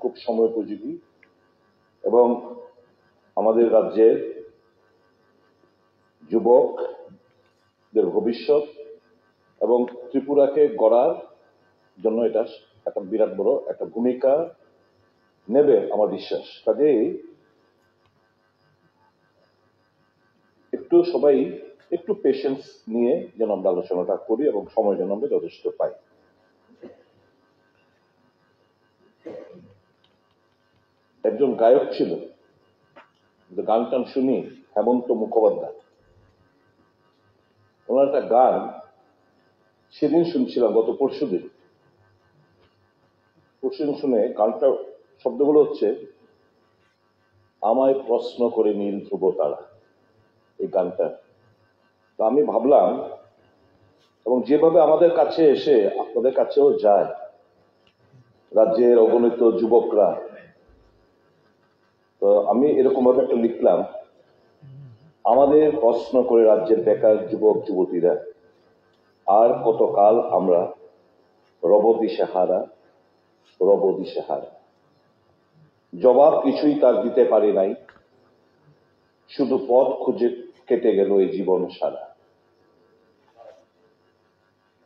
খুব সময়োপযোগী এবং আমাদের রাজ্যের যুবকদের ভবিষ্যৎ এবং ত্রিপুরাকে গড়ার জন্য এটা একটা বিরাট বড় একটা ভূমিকা নেবে আমার বিশ্বাস। কাজেই একটু সবাই একটু পেশেন্স নিয়ে যেন আমরা আলোচনাটা করি এবং সময় যেন আমরা যথেষ্ট পাই। একজন গায়ক ছিল, গান টান শুনি, হেমন্ত মুখোপাধ্যায়। ওনার একটা গান সেদিন শুনছিলাম, গত পরশুদিন শুনে গানটা শব্দগুলো হচ্ছে, আমায় প্রশ্ন করে নীল ধ্রুব তারা। এই গানটা তো আমি ভাবলাম, এবং যেভাবে আমাদের কাছে এসে আপনাদের কাছেও যায় রাজ্যের অগণিত যুবকরা, তো আমি এরকম ভাবে একটা লিখলাম, আমাদের প্রশ্ন করে রাজ্যের বেকার যুবক যুবতীরা, আর কতকাল আমরা রব দিশেহারা। জবাব কিছুই তার দিতে পারি নাই, শুধু পথ খুঁজে কেটে গেল এই জীবন সারা।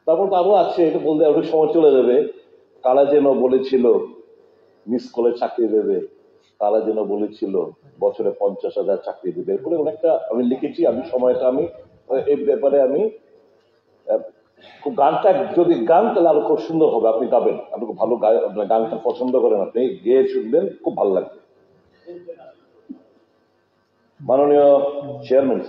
তারপর তো আরো আছে, এটা বলতে আরো সময় চলে যাবে। কারা যেন বলেছিল মিস কলে চাকরি দেবে, কারা যেন বলেছিল বছরে 50,000 চাকরি দেবে, এরপরে অনেকটা আমি লিখেছি। আমি সময়টা আমি এই ব্যাপারে আমি খুব গানটা যদি গান তাহলে আরো খুব সুন্দর হবে। আপনি গাবেন, আপনি খুব ভালো গায়ে, আপনার গানটা পছন্দ করেন, আপনি গেয়ে শুনবেন, খুব ভালো লাগবে। মাননীয় চেয়ারম্যান